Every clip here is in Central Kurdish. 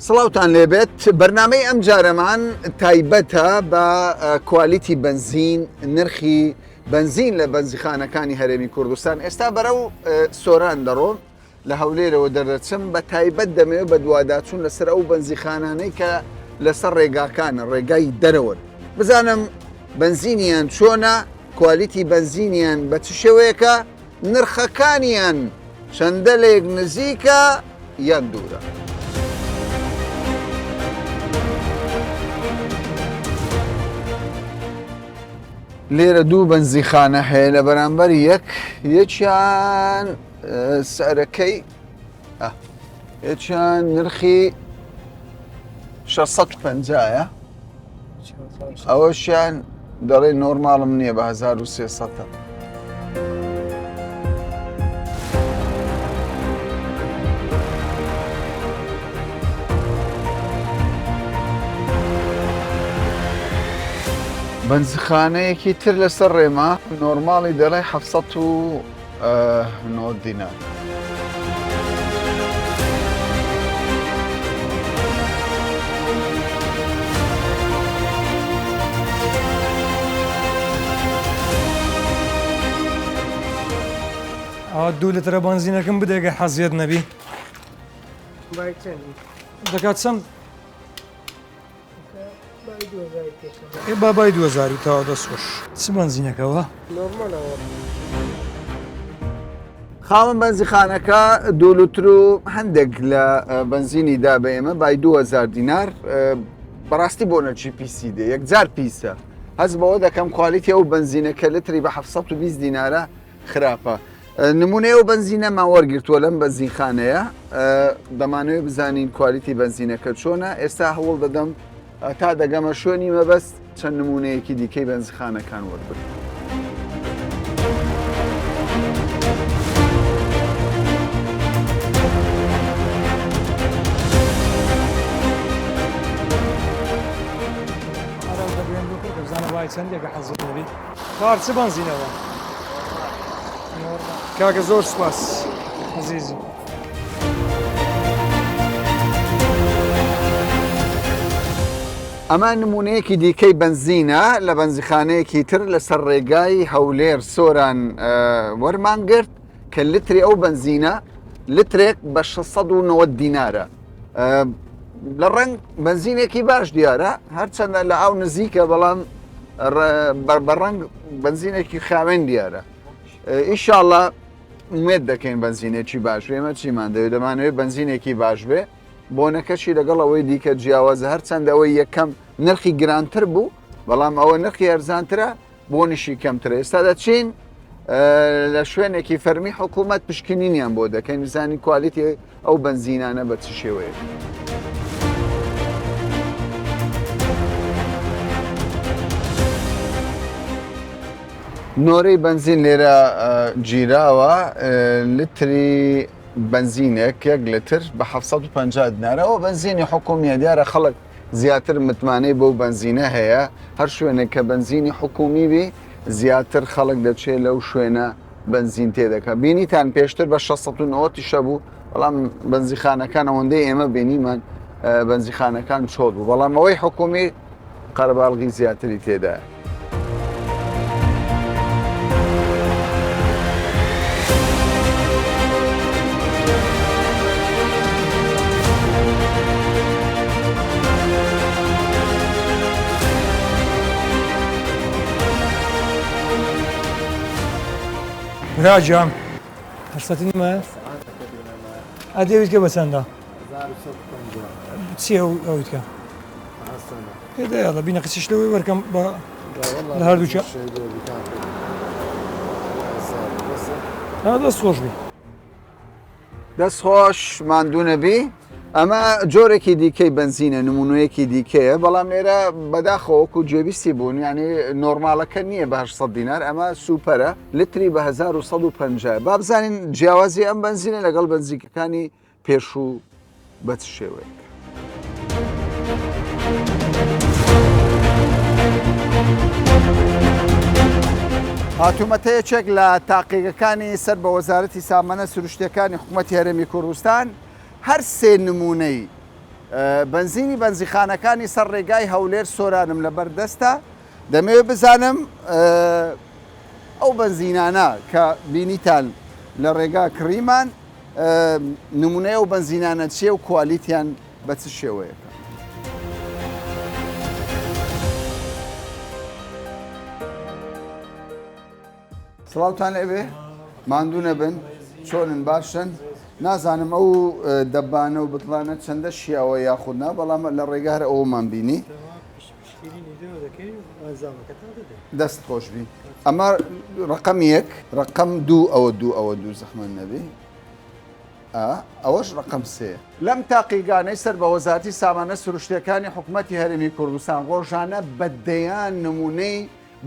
سڵاوتان لێبێت بەرنامەی ئەم جارەمان تایبەتە بە کوالیتی بنزین نرخی بنزین لە بەنزیخانەکانی هەرێمی کوردستان. ئێستا بەرەو سۆران دەڕۆم لە هەولێرەوە دەردەچم بە تایبەت دەمەوێت بە دوواداچوون لەسەر ئەو بەنزیخانانەی کە لەسەر ڕێگاکانە ڕێگای دەرەوەن بزانم بنزینیان چۆنە، کوالیتی بنزینیان بە چ شێوەیەکە، نرخەکانیان چەندەلێک نزیکە یان دوورە. لێرە دوو بەنزیخانە هەیە لە بەرامبەر یەکیان سەرەکەی یەکیان نرخی 650ە، ئەوەشیان دەڵێ نۆرماڵم نییە بە 1300. بەنزخانەیەکی تر لەسەر ڕێما نۆرماڵی دەڵێ 790 دینار. دوو لترە بەنزینەکەم بدەگە حەزیەت نەبی. دەکات چەند؟ بابای 2000 تاوا دەستخۆش. چ بەنزینەکەوە؟ خاوەن بەنزیخانەکە 2 لتر و هەندێک لە بەنزینی دا بە ئێمە بای 2000 دینار. بەڕاستی بۆ نەچی پیسی دێ یەکجار پیسە. هەز بەوە دەکەم کوالیتی ئەو بەنزینەکە لتری بە 720 دینارە خراپە. نمونەی ئەو بەنزینەمان وەرگرتووە لەم بەنزینخانەیە، دەمانەوێت بزانین کوالیتی بەنزینەکە چۆنە. ئێستا هەوڵ دەدەم تا دەگەمە شوێنی مەبەست چەند نمونەیەکی دیکەی بەنزیخانەکان وەربگرم. چەندێکە حەزت نەبی؟ کار چ بەنزینەوە؟ کاکە زۆر سوپاس عەزیزم. ئەمە نمونەیەکی دیکەی بەنزینە لە بەنزیخانەیەکی تر لەسەر ڕێگای هەولێر سۆران وەرمان گرت کە لتری ئەو بەنزینە لترێک بە 690 دینارە. لە ڕەنگ بەنزینێکی باش دیارە، هەرچەندە لە ئاو نزیکە، بەڵام بەڕەنگ بەنزینێکی خاوێن دیارە. ئیشاڵڵا وێت دەکەین بەنزینێکی باش بێ. ئێمە چیمان دەوێت؟ دەمانەوێت بەنزینێکی باش بێ. بۆنەکەشی لەگەڵ ئەوەی دیکە جیاوازە، هەرچەندە ئەوەی یەکەم نرخی گرانتر بوو، بەڵام ئەوە نرخی ئەرزانترە بۆنیشی کەمترە. ئێستا دەچین لە شوێنێکی فەرمی حکوومەت پشکنینیان بۆ دەکەین بزانی کوالیتی ئەو بەنزینانە بە چ شێوەیە. نۆرەی بەنزین لێرە گیراوە، لتری بەنزینێک 1 لتر بە 750 دینارە. ئەوە بەنزینی حکومیە، دیارە خەڵک زیاتر متمانەی بۆ بەنزینە هەیە. هەر شوێنێک کە بەنزینی حکومی بی زیاتر خەڵک دەچێت لەو شوێنە بەنزین تێدەکە. بینیتان پێشتر بە 690 شەبوو، بەڵام بەنزیخانەکان ئەوەندەی ئێمە بینیمان بەنزیخانەکان چۆڵ بوو، بەڵام ئەوەی حکومی قەرەباڵغی زیاتری تێدایە. راجعم هەستەتی نیمە؟ ئەدەویت کە بە چەندە؟ چی ئەویت کە؟ هێدایڵە بینە قسیش لەوەی وەرکەم بە لە هەردووچە دەست خۆش بی. دەست خۆش ماندوو نەبی. ئەمە جۆرێکی دیکەی بەنزینە، نمونەیەکی دیکەیە، بەڵام لێرە بەداخەوەکو جێویستی بوون، یعنی نۆرمالەکە نییە بە 800 دینار، ئەمە سوپەرە لتری بە 1150. با بزانین جیاوازی ئەم بەنزینە لەگەڵ بەنزیکەکانی پێشوو بە چ شێوەیە. هاتوومەتەیەکێک لە تاقیگەکانی سەر بە وەزارەتی سامانە سروشتیەکانی حکوومەتی هەرێمی کوردستان هەر سێ نمونەی بنزینی بەنزیخانەکانی سەر ڕێگای هەولێر سۆرانم لە بەردەستە دەمەوێت بزانم ئەو بنزینانە کە بینیتان لە ڕێگا کڕیمان نمونەیە و بنزینانە چیە و کوالیتیان بە چ شێوەیەکە. سڵاوتان لەبێ ماندوو نەبن چۆنن باشن نازانم ئەو دەبانە و بتڵانە چەندە شیاوە یاخودنا بەڵام لە ڕێگار ئەومان بینی دەست خۆشبی ئەمە ڕقم یەک ڕقم دوو ئەوە دوو زەحمەت نەبی ئەوەش ڕقم سێ لەم تاقیگانەی سەر بە وەزارەتی سامانە سروشتیەکانی حکوومەتی هەرێمی کوردستان ڕۆژانە بەدەیان نمونەی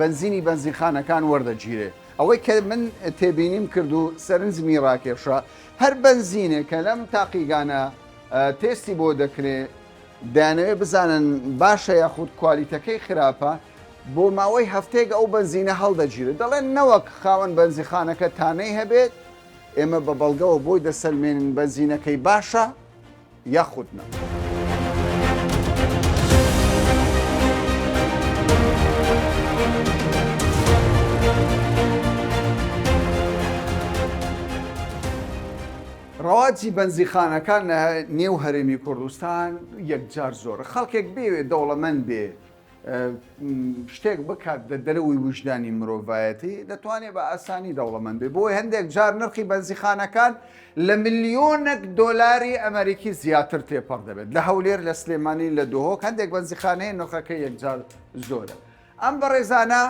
بنزینی بنزینخانەکان وەردەگیرێ ئەوەی کە من تێبینیم کرد و سەرنجمی ڕاکێشە هەر بنزینێک کە لەم تاقیگانە تێستی بۆ دەکرێت دەیانەوێت بزانن باشە یاخود کوالیتەکەی خراپە بۆ ماوەی هەفتەیەک ئەو بنزینە هەڵدەگیرێت دەڵێن نەوەک خاوەن بنزیخانەکە تانەی هەبێت ئێمە بە بەڵگەوە بۆی دەسەلمێنن بنزینەکەی باشە یاخودنە. ڕەواجی بنزیخانەکان لە نێو هەرێمی کوردستان یەکجار زۆرە خەڵکێک بێ دەوڵەمەند بێ شتێک بکات دەرەوەی وجدانی مرۆڤایەتی دەتوانێت بە ئاسانی دەوڵەمەند بێ بۆی هەندێک جار نرخی بنزیخانەکان لە ملیۆنێک دۆلاری ئەمریکی زیاتر تێپەڕ دەبێت لە هەولێر لە سلێمانی لە دۆهۆک هەندێک بنزیخانەیە نرخەکە یەکجار زۆرە ئەم بەڕێزانە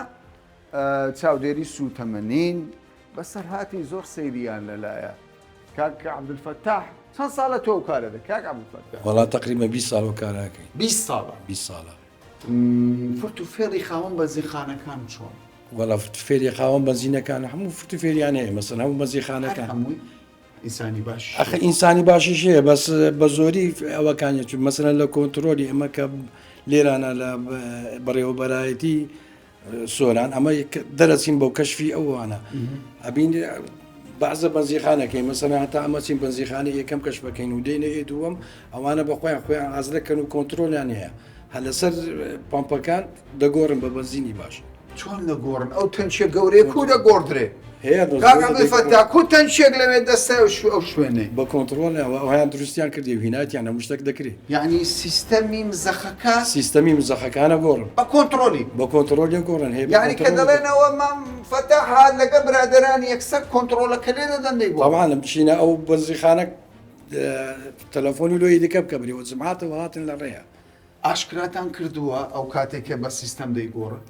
چاودێری سوتەمەنین بەسەرهاتی زۆر سەیریان لەلایە کاک عەبدولفەتاح چەند ساڵە تۆ کارە دەکەی کاک عەبدولفەتاح؟ وەڵا تقریبا 20 ساڵ کاراکەی 20 ساڵە 20 ساڵە فرتوفێڵی خاوەن بەنزیخانەکان چۆن؟ وەڵا فرتوفێری خاوەن بەنزینەکان هەموو فرتوفێریان هەیە مەسەن هەموو بەنزیخانەکان هەمووی ئینسانی باش ئەخە ئینسانی باشیش هەیە بەس بە زۆری ئەوەکانی چون مەسەن لە کۆنتترۆلی ئەمە کە لێرانە لە بەڕێوەبەرایەتی سۆران ئەمە دەرەچین بۆ کەشفی ئەوانە ئەبین بەعزە بنزیخانەکەی مەسەلا هەتا ئەمە چین بنزیخانە یەکەم کەش بکەین و دێنە دووەم ئەوانە بە خۆیان ئازرەکەن و کۆنتترۆلیان هەیە هە لەسەر پامپەکان دەگۆڕن بە بنزینی باش چۆن دەگۆڕن ئەو تەنچە گەورەیە کو دەگۆڕدرێ هەیە فەتا کو تەنچێک لەوێ دەستە ئەو شوێنێ بە کۆنتترۆل ئەویان دروستیان کردی هیناتیان هەموو شتێک دەکرێت یعنی سیستەمی مزەخەکە سیستەمی مزەخەکانە گۆڕن بە کۆنتترۆلی بە کۆنتترۆلی گۆڕن هەیە یعنی کە دەڵێنەوە مام فەتاح لەگە برادرانی یەکسەر کۆنتترۆلەکە لێ دەدەن دەیگۆ طبعا لە بچینە ئەو بەنزیخانە تەلەفۆنی لۆی دیکە بکە بریوە جمعاتەوە هاتن لە ڕێیە ئاشکراتان کردووە ئەو کاتێکە بە سیستەم دەیگۆڕن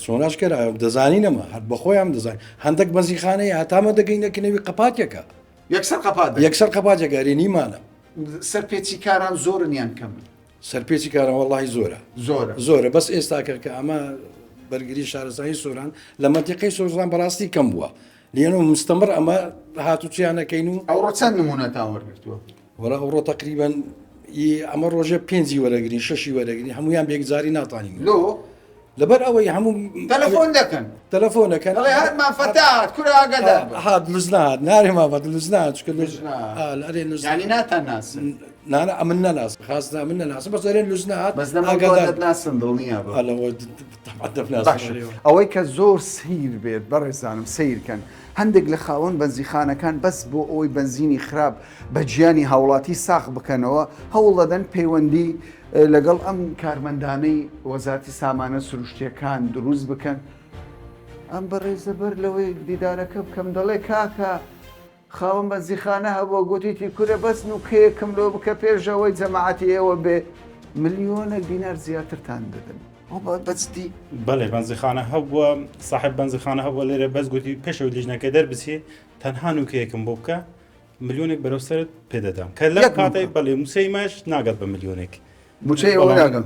چۆناش کرا دەزانی نەما هەر بەخۆیان دەزانین هەندێک بەنزیخانەیە هەتامە دەگەینەکەنەوەی قەپاتێکە یەکسەر قەپات یەکسەر قەپاتێکە رێنیمانە سەرپێچی کاران زۆرن یان کەم سەرپێچی کارە وەڵاهی زۆرە زۆرە بەس ئێستاکە کە ئەمە بەرگری شارەزایی سۆران لە مەنتیقەی سۆران بەڕاستی کەم بووە لێنەوە مستەمر ئەمە هاتوچیانەکەین و ئەوڕۆ چەند نمونەتان وەرگرتووە وەڵا ئەوڕۆ تقریبەن ئەمە ڕۆژە 5 وەرەگرین 6 وەرەگرین هەمویان بێکجاری ناتوانین لۆ لەبەر ئەوەی هەموو تەلەفۆن دەکەن تەلەفۆنەکەن ئەڵێ هەرمان فەتاحت کورە ئاگادار بە. هات لوزنات نارێ ماوەت لوزنات یعنی ناتان ناسن نانە ئەمن نەناس خاستە من نەناسم بەس ئەرێن لوزنات بەس دەمەگەدات ناسن دڵنییا بە ئەوەی کە زۆر سیر بێت بەڕێزانم سیرکەن هەندێک لە خاوەن بەنزیخانەکان بەس بۆ ئەوەی بنزینی خراپ بە گیانی هاوڵاتی ساخ بکەنەوە هەوڵ دەدەن پەیوەندی لەگەڵ ئەم کارمەندانەی وەزارەتی سامانە سروشتیەکان دروست بکەن ئەم بەڕێزە بەر لەوەی دیدارەکە بکەم دەڵێ کاکە خاوەن بەنزیخانە هەبووە گوتیتی کورە بەس نوکەیەکم لۆ بکە پێشەوەی جەماعەتی ئێوە بێ ملیۆنێک دینار زیاترتان دەدەن بەچتی بەڵێ بەنزیخانە هەبووە صاحب بەنزیخانە هەبووە لێرە بەس گوتی پێشەوە لیژنەکە دەربچێ تەنها نوکەیەکم بۆ بکە ملیۆنێک بەرەوسەرت پێدەدام کە لە کاتێک بەڵێ موسەیمەش ناگات بە ملیۆنێک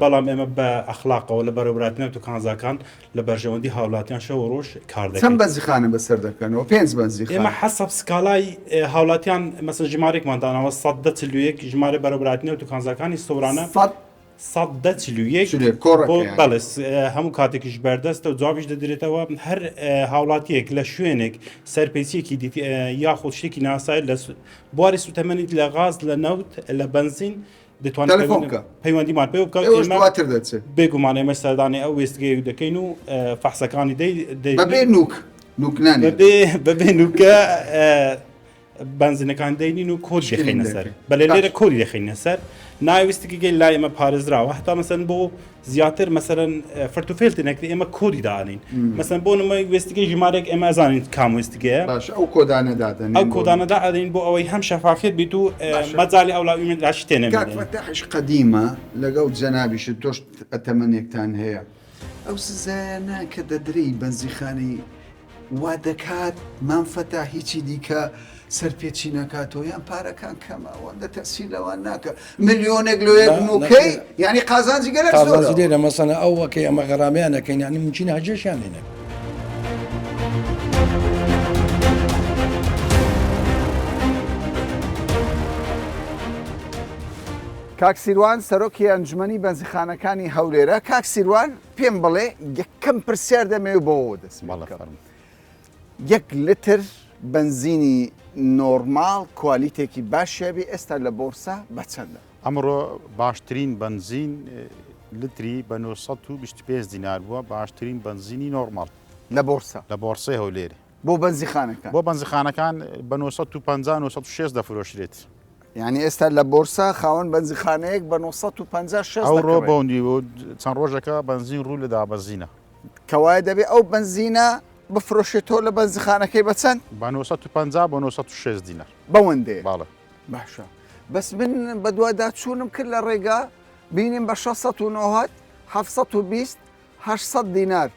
بەڵام ئێمە بە ئەخلاقەوە لە بەرەبراتنەوە و کانزاکان لە بەرژەوەندی هاوڵاتیان شەو ڕۆژ کار دەکەن چەند بەنزیخانە بەسەر دەکەنەوە 5 بەنزیخانە ئێمە حەسەب سکالای هاوڵاتیان مەسەن ژمارێکماندانەوە 140 ژمارە بەرەبراتنەوە و کانزاکانی سۆرانە 141 بەڵێ هەموو کاتێکیش بەردەستە و جوابیش دەدرێتەوە هەر هاوڵاتیەک لە شوێنێک سەرپێچیەکی یاخۆ شتێکی ناسای لە بواری سوتەمەنیت لە غاز لە نەوت لە بنزین تەلەفۆنکە پەیوەندیمان پێ بکەوت ئێوەش دواتر دەچێت بێگومانە ئێمە سەردانی ئەو وێستگەی دەکەین و فەحسەکانی بەبێ نوکنانی بەبێ نوکە بنزینەکان دەینین و کۆد دەخینە سەر بەلێ لێرە کۆری دەخینە سەر ناویستێکی گەی لای ئێمە پارێزراوە هەتا مەسەن بۆ زیاتر مەسەرەن فەرتوفێلتێنەکری ئێمە کۆدی داڵین مەسەن بۆ نمای وێستگەی ژمارێک ئێمە ئەزانین کام وێستگەیە باش ئەو کۆدانە دادەن ئەو کۆدانەدا ئەدەین بۆ ئەوەی هەم شەفافێت بیت و مەجای ئەولاوی راشی تێنە کاکفتەحش قەدیمە لەگەڵ جەنابیش تۆش ئەتەمەنێکتان هەیە ئەو سزانە کە دەدرێی بەنزیخانەی وا دەکات مامفەتا هیچی دیکە سەرپێچی ناکاتەوە یان پارەکان کەمە ئەوەندە تەسیل لەوان ناکە ملیۆنێک لۆیەک نوکەی ینی قازانجی گەلێک قازانجی لێرە مەسەنە ئەو وەکەی ئەمە غەرامەیانەکەین ینی ممکنە هەجێشیان لێنێ کاک سیروان سەرۆکی ئەنجومەنی بەنزیخانەکانی هەولێرە کاک سیروان پێم بڵێ یەکەم پرسیار دەمەوێت بۆەوە دەست یەک لتر بنزینی نۆرمال کوالیتێکی باشیابی ئێستا لە بۆرسا بەچەندە ئەمڕۆ باشترین بنزین لتری بە 925 دینار بووە باشترین بنزینی نۆرمال لە بۆرسا لە بۆرسەی هەولێرە بۆ بەنزیخانەکان بۆ بنزیخانەکان بە 950 دەفرۆشرێت یعنی ئێستا لە بۆرسا خاوەن بەنزیخانەیەک بە 956 ئەوڕۆ بۆندی و چەند ڕۆژەکە بنزین ڕوو لە دابەزینە کەوایە دەبێت ئەو بنزینە بفرۆشێتەوە لە بەنزیخانەکەی بەچەند بە 950 بۆ 906 دینار بەوەندێ باڵە باشە بەس من بە دووادا چوونم کرد لە ڕێگا بینیم بە 690 720 800 دینار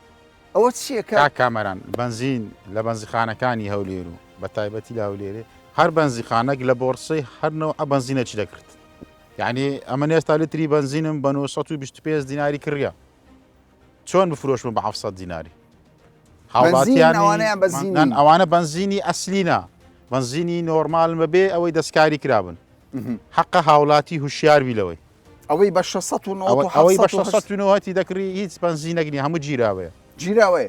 ئەوە چییە کا کامەران بنزین لە بەنزیخانەکانی هەولێر و بە تایبەتی لە هەولێرێ هەر بەنزیخانەك لە بۆرسەی هەرنەوە بنزینە چی دەکرد یعنی ئەمە ئێستا لتری بنزینم بە 925 دیناری کڕیا چۆن بفرۆشم بە 700 دیناری ئەوانە بنزینی ئەسلینە بنزینی نۆرمال بەبێ ئەوەی دەستکاری کرابن حەقە هاوڵاتی هوشیاربی لەوەی ئەوەی بە 690 ئەوەی بە 690 دەکری هیچ بنزینەکنی هەموو جیراوەیە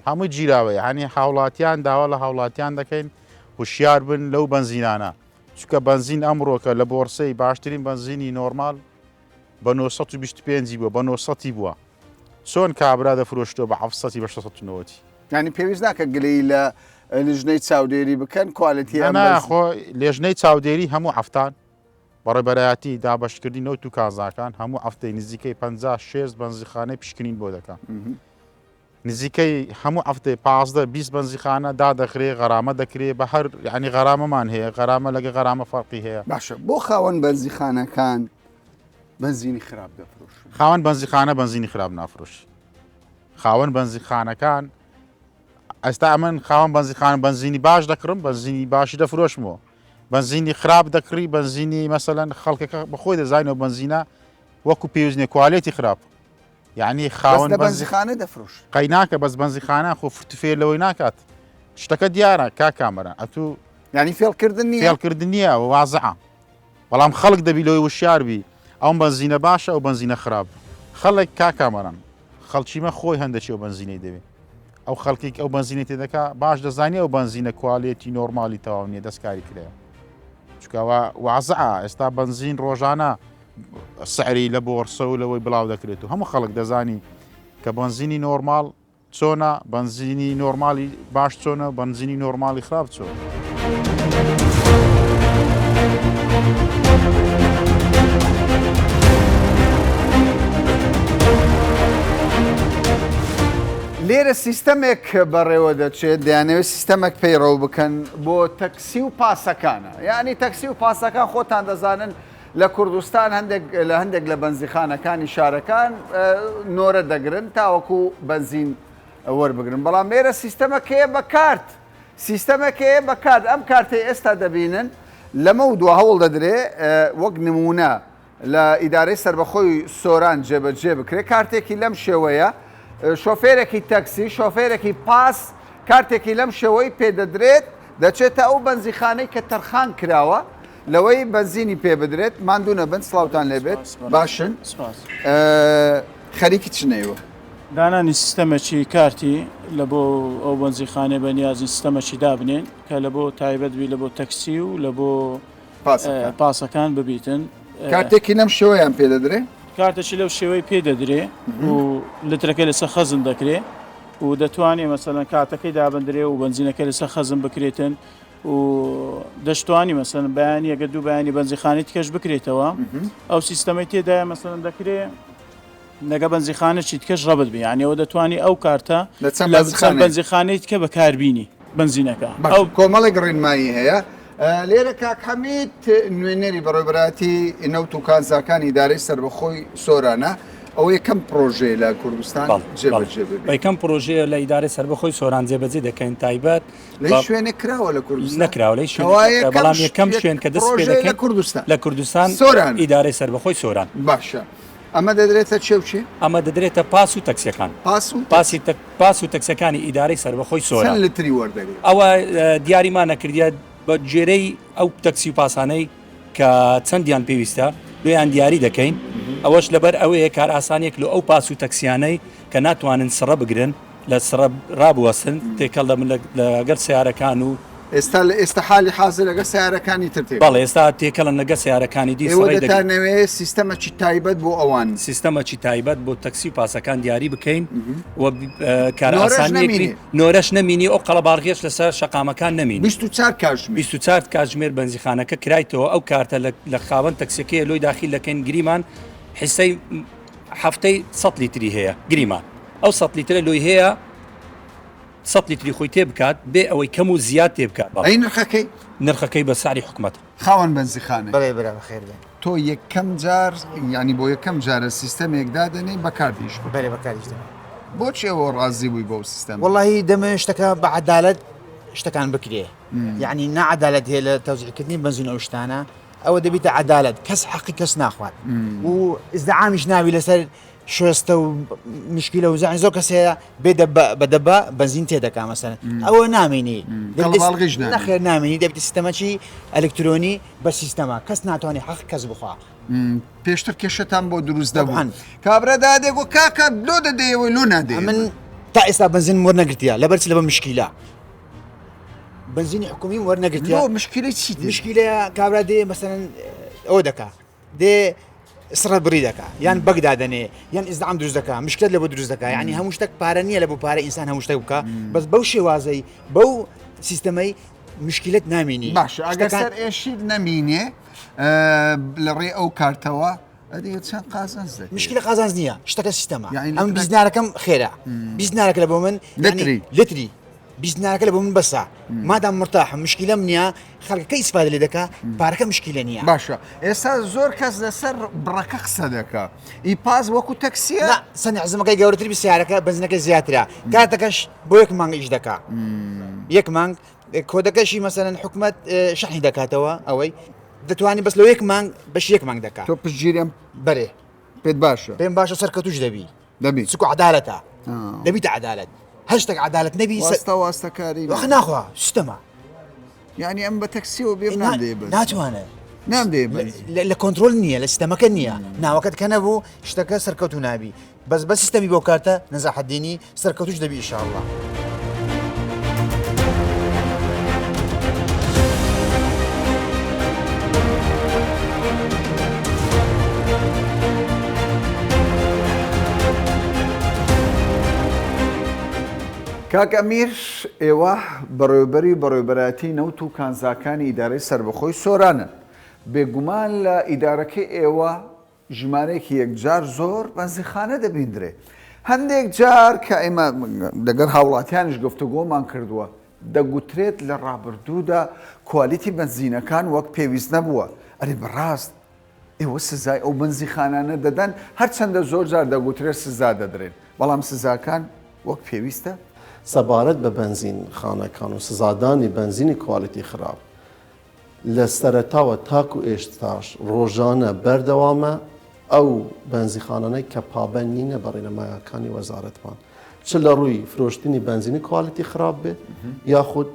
هەموو جیراوەیە هەنی هاوڵاتیان داوا لە هاوڵاتیان دەکەین هوشیار بن لەو بنزینانە چکە بنزین ئەمڕۆکە لە بۆرسەی باشترین بنزینی نۆرمال بە 925 بووە بە 900 بووە چۆن کابرا دەفرۆشتەوە بە 700 بە 690 ینی پێویست ناکە گلەی لە لیژنەی چاودێری بکەن کوالیتیان ناخۆ لێژنەی چاودێری هەموو ئەفتان بەڕێبەرایەتی دابشکردی نەوت و کازاکان هەموو ئەفتەی نزیکەی 56 بنزیخانەی پشکنین بۆ دەکەن نزیکەی هەموو ئەفتەی 15-20 بنزیخانە دادەخرێ غەرامە دەکرێت بە هەر ینی غەرامەمان هەیە غەرامە لەگە غەرامە فەرقی هەیە باشە بۆ خاوەن بەنزیخانەکان بنزینی خراپ دەفرۆش خاوەن بنزیخانە بنزینی خراپ نافرۆشی خاوەن بنزیخانەکان ئەستا ئەمن خاوەن بنزیخانە بنزینی باش دەکڕم بنزینی باشی دەفرۆشمەوە بنزینی خراپ دەکڕی بنزینی مەسەلەن خەڵکەکە بەخۆی دەزانینەوە بنزینە وەکو پێویستنی کوالیتی خراپ یعنی خاوەن بنزیخانە دەفرۆش قەیناکە بەس بنزیخانە خۆ فرتوفێرلەوەی ناکات شتەکە دیارە کامەرە ئەتوو ینی فێڵکردن نییە وازعە بەڵام خەڵک دەبی لەوەی وشیاربی ئەو بنزینە باشە ئەو بنزینە خراپ خەڵک کامەران خەڵکیمە خۆی هەندێکی ئەو بنزینەی دەوێت ئەو خەڵکی ئەو بنزینی تێدەکا باش دەزانانی ئەو بنزینە کوالیتی نۆرمالی تەواو نیە دەستکاری کرێ چکەوە وازعە ئێستا بنزین ڕۆژانە سعری لە بۆرسە و لەوەی بڵاو دەکرێت و هەموو خەڵک دەزانی کە بنزینی نۆرمال چۆنە بنزینی نۆرمالی باش چۆنە بنزینی نۆرمالی خراپ چۆن لێرە سیستەمێک بەڕێوە دەچێت دەیانەوێت سیستەمێک پەیڕەو بکەن بۆ تەکسی و پاسەکانە یعنی تەکسی و پاسەکان خۆتان دەزانن لە کوردستان لە هەندێک لە بنزیخانەکانی شارەکان نۆرە دەگرن تاوەکو بنزین وەربگرن بەڵام لێرە سیستەمەکەیە بە کارت سیستەمەکەیە بە کارت ئەم کارتەی ئێستا دەبینن لەمە و دووە هەوڵ دەدرێ وەک نمونە لە ئیدارەی سربەخۆی سۆران جێبەجێ بکرێت کارتێکی لەم شێوەیە شۆفێرێکی تەکسی شۆفێرێکی پاس کارتێکی لەم شێوەی پێدەدرێت دەچێتە ئەو بنزیخانەی کە تەرخان کراوە لەوەی بنزینی پێ بدرێت ماندوونە بن سڵاوتان لێبێت باشن خەریکی چنەوە دانانی سیستەمەکی کارتی لە بۆ ئەو بنزیخانێ بەنیازی سیستەمەکی دابنێن کە لە بۆ تایبەت بی لە بۆ تەکسی و لە بۆ پاسەکان ببیتن کاتێکی لەم شێوەیان پێ دەدرێ کارتەشی لەو شێوەی پێ دەدرێ و لترەکە لەسەر خەزم دەکرێ و دەتوانێت مەسەلەن کاتەکەی دابدرێ و بنزینەکە لەسەر خەزم بکرێتن و دەشتوانی مەسەن بەیانی ئەگە دوو بەیانی بنزیخانەی تکەش بکرێتەوە ئەو سیستەمەی تێدایە مەسەن دەکرێ لەگە بنزیخانە چیت کەش ڕەبت بێ یانیەوە دەتوانی ئەو کارتە لە بنزیخانەی تکە بەکاربینی بنزینەکە ئەو کۆمەڵێک ڕێنمایی هەیە لێرە کاک حەمید نوێنەری بەڕێوەبەراتی نەوت و کانزاکانی ئیدارەی سەربەخۆی سۆرانە ئەو یەکەم پرۆژێ لە کوردستان جێبەجێ بێت یەکەم پرۆژەیە لە ئیدارەی سەربەخۆی سۆران جێبەجێ دەکەین تایبەت لەی شوێنێک کراوە لە کوردستان نەکراوە لەی بەڵام یەکەم شوێن کە دەست پێ دەکەین لە کوردستان سۆران ئیدارەی سەربەخۆی سۆران باشە ئەمە دەدرێتە چێوچێ ئەمە دەدرێتە پاس و تەکسیەکان پاس و تەکسەکانی ئیدارەی سەربەخۆی سۆران لتری وەردەگرێت ئەوە دیاریمان نەکردە بە جێرەی ئەو تەکسی و پاسانەی کە چەندیان پێویستە دوێیان دیاری دەکەین ئەوەش لەبەر ئەوەیە کار ئاسانێک لە ئەو پاس و تەکسیانەی کە ناتوانن سڕە بگرن لە سڕە ڕابوەسن تێکەڵ دەبن لەگەر سیارەکان و ئێستا حالی حاضر لەگە سیارەکانی تر بەڵێ ئێستا تێکەڵن لەگە سیارەکانی دی دەتانەوێت سیستەمەکی تایبەت بۆ ئەوان سیستەمەکی تایبەت بۆ تەکسی و پاسەکان دیاری بکەین و کار ئاسانیەکەی نۆرەش نەمینی ئەو قەڵەباڵغێش لەسەر شەقامەکان نەمین 24 کاتژمێر بنزیخانەکە کرایتەوە ئەو کارتە لە خاوەن تەکسیەکەی لۆی داخل دەکەین گریمان حسەی هەفتەی 100 لیتری هەیە گریمان ئەو 100 لیترە لۆی هەیە 100 لیتری خۆی تێ بکات بێ ئەوەی کەم و زیاد تێ بکات ئەی نرخەکەی بە ساری حکومەت خاوەن بنزیخانە بەڵێ برا بەخێر بێ تۆ یەکەم جار ینی بۆ یەکەم جارە سیستەمێک دادەنێ بەکاردیش بەێ بەکاریشتە بۆچی ئەوە ڕازی بووی بۆ سیستەم وڵی دەمە شتەکە بە عەدالەت شتەکان بکرێ یعنی نەعەدالەت هەیە لە تەوزیعکردنی بنزین ئەو شتانە ئەوە دەبیتە عەدالەت کەس حەقی کەس ناخوات و ئیزدعامیش ناوی لەسەر شوێستە و مشکلە و زانی زۆر کەسەیە بێدە بەدەبە بنزین تێدەکا مەسەن ئەوە نامێنی نەخێر نامێنی دەبێت سیستەمەکی ئەلکترۆنی بە سیستەما کەس ناتوانێت حەق کەس بخوا پێشتر کێشتان بۆ دروست دەبووان کابرا دادێک و کاکە لۆ دەدەیەوەی لۆ نادێ من تا ئێستا بنزین وەرنەگرتیە لەبەرچ لەبە مشکیلە بنزینی حکومی وەرنەگرتیە مشکلی چی مشکلەیە کابرا دێ مەسەن ئەوە دەکا دێ سڕە بڕی دەکا یان بەگدادەنێ یان ئیزدعام دروست دەکا مشکلت لە بۆ دروست دەکا یعنی هەموو شتێک پارە نییە لە بۆ پارە ئینسان هەموو شتێک بکە بەس بەو شێوازەی بەو سیستەمەی مشکلت نامینی باشە ئەگەر سەر ئێشیر نەمینێ لە ڕێ ئەو کارتەوە ئەدەیە چەند قازانز مشکلە قازانز نییە شتەکە سیستەمە ئەم بیزنارەکەم خێرا بیزنارەکە لە بۆ من لتری بیزنارەکە لە بۆ من بەسا مادام مرتاحم مشکلەم نییە خەڵکەکە ئیسپادە لێ دەکا پارەکە مشکلە نییە باشە ئێستا زۆر کەس لەسەر بڕەکە قسە دەکا ئی پاس وەکو تەکسیە سەنی عزمەکەی گەورەتر بیسیارەکە بنزینەکە زیاترە کاتەکەش بۆ یەک مانگ ئیش دەکا یەک مانگ کۆدەکەشی مەسەرەن حکومەت شەحنی دەکاتەوە ئەوەی دەتوانانی بەس لەوە یەک مانگ بەش یەک مانگ دەکات تۆ پشتگیرم بەرێ پێت باشە پێم باشە سەرکەوتوش دەبی سکو عەدالەتە دەبیتە عەدالەت هەر شتێک عەدالەت نەبی واستەکاری وەخ ناخوا سیستەمە یعنی ئەم بە تەکسیەوە بێ نادێ ناتوانێت نامدێ لە کۆنتترۆل نییە لە سیستەمەکە نییە ناوەکەت کە نەبوو شتەکە سەرکەوت و نابی بەس بە سیستەمی بۆ کارتە نەزاحەتدینی سەرکەوتوش دەبی ئینشاءالله کاک ئەمیر ئێوە بەڕێوەبەراتی نەوت و کانزاکانی ئیدارەی سەربەخۆی سۆرانن بێگومان لە ئیدارەکەی ئێوە ژمارەیەکی یەکجار زۆر بەنزیخانە دەبیندرێ هەندێک جار کە ئێمە لەگەر هاوڵاتیانش گفتوگۆمان کردووە دەگوترێت لە ڕابردوودا کوالیتی بنزینەکان وەک پێویست نەبووە ئەرێ بەڕاست ئێوە سزای ئەو بنزیخانانە دەدەن هەرچەندە زۆر جار دەگوترێت سزا دەدرێن بەڵام سزاکان وەک پێویستە سەبارەت بە بنزین خانەکان و سزادانی بنزینی کوالیتی خراپ لە سەرەتاوە تاک و ئێشتاش ڕۆژانە بەردەوامە ئەو بنزیخانانەی کە پابەند نینە بە ڕێنەمایەکانی وەزارەتمان چ لە ڕووی فرۆشتنی بنزینی کوالیتی خراپ بێت یاخود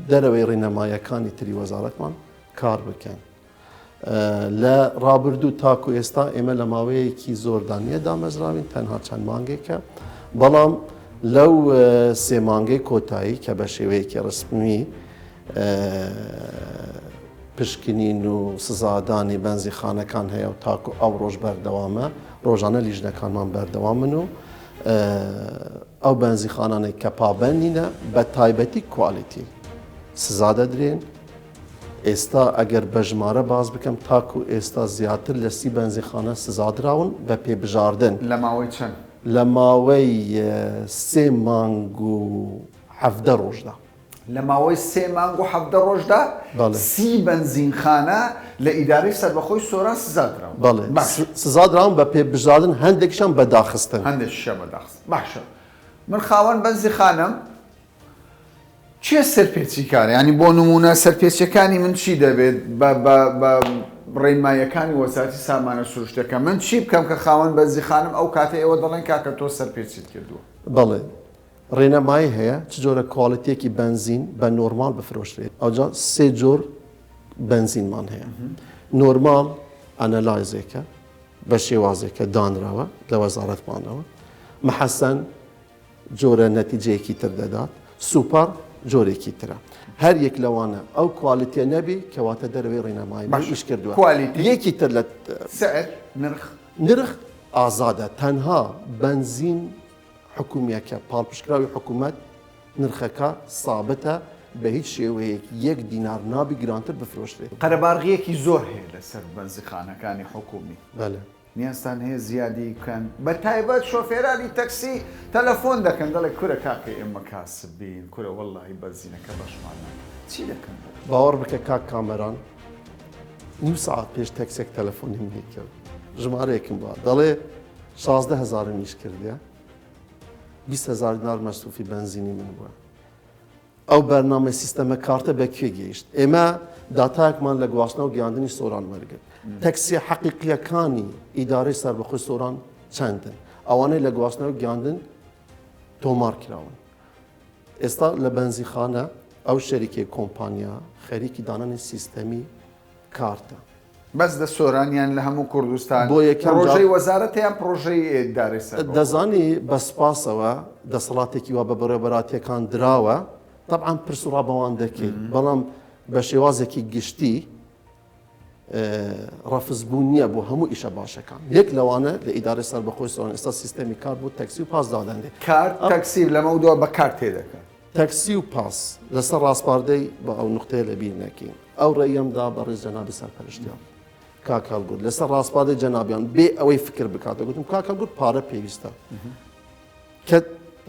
دەرەوەی ڕێنەمایەکانی تری وەزارەتمان کار بکەن لە ڕابردوو تاک و ئێستا ئێمە لە ماوەیەکی زۆردانیە دامەزراوین تەنها چەند مانگێکە بەڵام لەو سێ مانگەی کۆتایی کە بە شێوەیەکی ڕسمی پشکنین و سزادانی بەنزیخانەکان هەیە و تاکو ئەو ڕۆژ بەردەوامە ڕۆژانە لیژنەکانمان بەردەوامن و ئەو بەنزیخانانەی کە پابەندینە بە تایبەتی کوالیتی سزا دەدرێن. ئێستا ئەگەر بە ژمارە باز بکەم تاکو ئێستا زیاتر لە 30 بەنزیخانە سزادراون بە پێبژاردن لە ماوەی چەند؟ لە ماوەی 3 مانگ و 17 ڕۆژدا. لە ماوەی 3 مانگ و 17 ڕۆژدا 30 بەنزینخانە لە ئیدارەی سەربەخۆی سۆران سزادراون. بەڵێ سزادراون بە پێبژاردن، هەندێکشان بەداخستن. هەندێکیشە بەداخست. باشە من خاوەن بەنزیخانەم چیە سەرپێچیکارە؟ ینی بۆ نمونە سەرپێچیەکانی من چی دەبێت بە ڕێنماییەکانی وەزارەتی سامانە سروشتەکە من چی بکەم کە خاوەن بەنزیخانم ئەو کاتە ئێوە دەڵێن کاکە تۆ سەرپێچیت کردووە؟ بەڵێ ڕێنەمایی هەیە چ جۆرە کواڵیتێکی بنزین بە نۆرمال بفرۆشرێت. ئەوجا 3 جۆر بنزینمان هەیە. نۆرمال ئەنەلایزێکە بە شێوازێکە دانراوە لە وەزارەتمانەوە، مەحەسەن جۆرە نەتیجەیەکی تر دەدات، سوپەر جۆرێکی ترە. هەر یەک لەوانە ئەو کوالیتیە نەبی کەواتە دەروێ ڕێنەمایی باش کردووە. یەکی تر لە سعر نرخ ئازادە، تەنها بنزین حکومیەکە پاڵپشکراوی حکوومەت نرخەکە سابتە بە هیچ شێوەیەک 1 دینار نابی گرانتر بفرۆشرێت. قەرەباڕغیەکی زۆر هەیە لەسەر بەنزیخانەکانی حکومی. بەڵێ نیازتان هەیە زیادی بکەن بە تایبەت شۆفێرانی تەکسی تەلەفۆن دەکەن دەڵێ کورە کاکە ئێمە کاسب بین کورە وەڵڵاهی بەنزینەکە بەشمان چی دەکەن؟ باوەڕ بکە کاک کامەران نیم ساعت پێش تەکسێک تەلەفۆنی منی کرد، ژمارەیەکم بووە دەڵێ 16,000 میش کردیە 20,000 دینار مەسروفی بەنزینی من بووە. ئەو بەرنامە سیستەمە کارتە بەکوێ گەیشت؟ ئێمە داتایەکمان لە گواستنەوە و گەیاندنی سۆران وەرگرت. تەکسی حەقیقیەکانی ئیدارەی سەربەخۆی سۆران چەندن؟ ئەوانەی لە گواستنەوە گەیاندن تۆمار کراون. ئێستا لە بەنزیخانە ئەو شەریکەی کۆمپانیا خەریکی دانانی سیستەمی کارتە. بەس دە سۆرانیان لە هەموو کوردستان بۆ یەکەم پرۆژەی وەزارەتیان پرۆژەی ئیدارەی سەربەخۆ دەزانی بەسپاسەوە دەسەڵاتێکی وا بە بەڕێوەبەراتیەکان دراوە طبعاً پرس و ڕابەوان دەکەیت، بەڵام بە شێوازێکی گشتی ڕەفزبوون نییە بۆ هەموو ئیشە باشەکان. یەک لەوانە لە ئیدارەی سەربەخۆی سۆران ئێستا سیستەمی کار بوو تەکسی و پاس دادەندێت. کار تەکسی لەمە دووە بە کار تێدەکەن. تەکسی و پاس لەسەر ڕاستپاردەی بە ئەو نقطەیە لەبیر نەکەین. ئەو ڕێیەمدا بە ڕێز جەنابی سەرپەرشتیان کاکەڵگوت لەسەر ڕاستپاردەی جەنابیان بێ ئەوەی فکر بکاتە گوتم کاکەڵگوت پارە پێویستە کە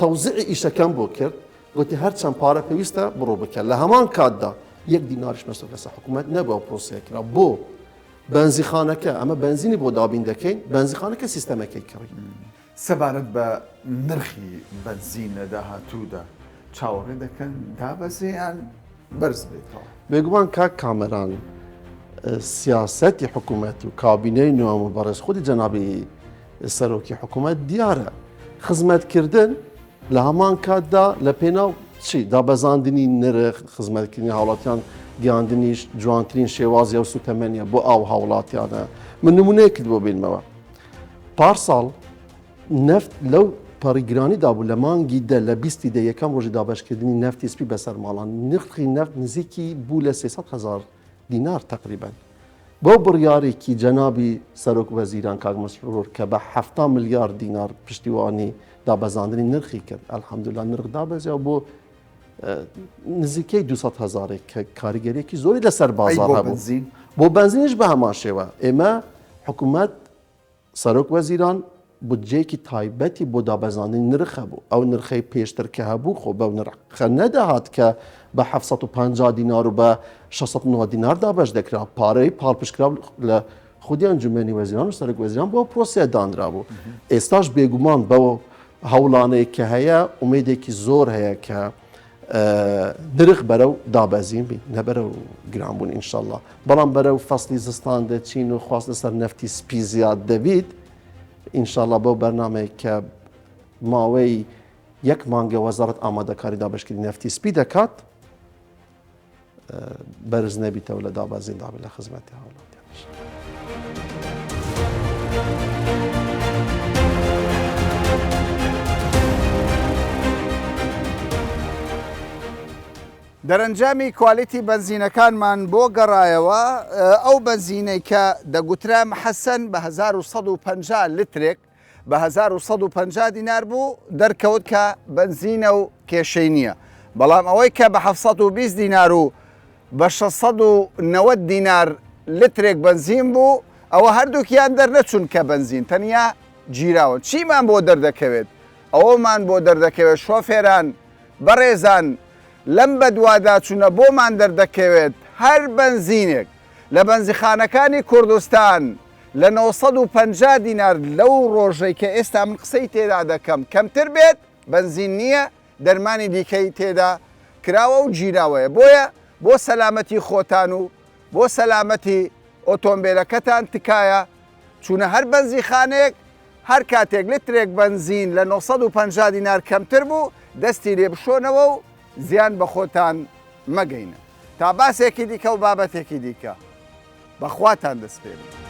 تەوزیعی ئیشەکەم بۆ کرد گوتی هەر چەند پارە پێویستە بڕۆ بکە. لە هەمان کاتدا 1 دیناریش مەسرف لەسەر حکوومەت نەبووە پرۆسەیە کرا بۆ بەنزیخانەکە ئەمە بەنزینی بۆ دابین دەکەین بەنزیخانەکە سیستەمەکەی کڕی. سەبارەت بە نرخی بەنزین لە داهاتوودا چاوەڕێ دەکەن دابەزێیان بەرز بێتەوە. بێگومان کاک کامەران سیاسەتی حکوومەت و کابینەی نوێم و بەڕێز خودی جەنابی سەرۆکی حکوومەت دیارە خزمەتکردن لە هەمان کاتدا لە پێناو چی دابەزاندنی نرخ خزمەتکردنی هاوڵاتیان گەیاندنیش جوانترین شێوازی ئەو سوتەمەنیە بۆ ئاو هاوڵاتیانە. من نمونەیەکت بۆ بینمەوە پارساڵ نەفت لەو پەڕیگرانیدا بوو لە مانگی دە لە 20 یەکەم ڕۆژی دابەشکردنی نەفتی سپی بەسەر ماڵان نرخی نەفت نزیکی بوو لە 300,000 دینار تقریبا. بۆ بڕیارێکی جەنابی سەرۆک وەزیران کاک مەسرور کە بە 7 ملیار دینار پشتیوانی دابەزاندنی نرخی کرد ئەلحەمدولیلا نرخ دابەزیەوە بۆ نزیکەی 200,000 کە کاریگەریەکی زۆری لەسەر بازار هەبوو. بۆ بەنزینش بە هەمان شێوە ئێمە حکوومەت سەرۆک وەزیران بودجەیەکی تایبەتی بۆ دابەزاندنی نرخ هەبوو. ئەو نرخەی پێشتر کە هەبوو خۆ بەو نرخە نەداهات کە بە 750 دینار و بە 690 دینار دابەش دەکرا. پارەی پاڵپشکرا لە خودی ئەنجومەنی وەزیران و سەرۆک وەزیران بۆ پرۆسەیە دانرا بوو. ئێستاش بێگومان بەوە هەوڵانەیە کە هەیە ئومێدێکی زۆر هەیە کە نرخ بەرەو دابەزین بی نەبەرەو گرانبوون ئینشاءالله. بەڵام بەرەو فەسلی زستان دەچین و خواست لەسەر نەفتی سپی زیاد دەبیت ئینشاءالله بەو بەرنامەیە کە ماوەی 1 مانگە وەزارەت ئامادەکاری دابەشکردنی نەفتی سپی دەکات بەرز نەبیتەوە لە دابەزین دابێت لە خزمەتی هاوڵاتیانش. دەرەنجامی کوالیتی بنزینەکانمان بۆ گەڕایەوە ئەو بنزینەی کە دەگوترا محەسەن بە 1150 لترێک بە 1150 دینار بوو دەرکەوت کە بنزینە و کێشەی نییە بەڵام ئەوەی کە بە 720 دینار و بە 690 دینار لترێک بنزین بوو ئەوە هەردووکیان دەرنەچون کە بنزین تەنیا گیراون چیمان بۆ دەردەکەوێت ئەوەمان بۆ دەردەکەوێت شۆفێران بەڕێزان لەم بەدوادا چوونە بۆمان دەردەکەوێت هەر بنزینێک لە بەنزیخانەکانی کوردستان لە 950 دینار لەو ڕۆژەی کە ئێستا من قسەی تێدا دەکەم کەمتر بێت بنزین نییە دەرمانی دیکەی تێدا کراوە و گیراوەیە بۆیە بۆ سەلامەتی خۆتان و بۆ سەلامەتی ئۆتۆمبیلەکەتان تکایە چوونە هەر بەنزیخانەیەک هەر کاتێک لترێک بنزین لە 950 دینار کەمتر بوو دەستی لێ بشۆنەوە و زیان بە خۆتان مەگەینە تا باسێکی دیکە و بابەتێکی دیکە بەخواتان دەست پێ بن.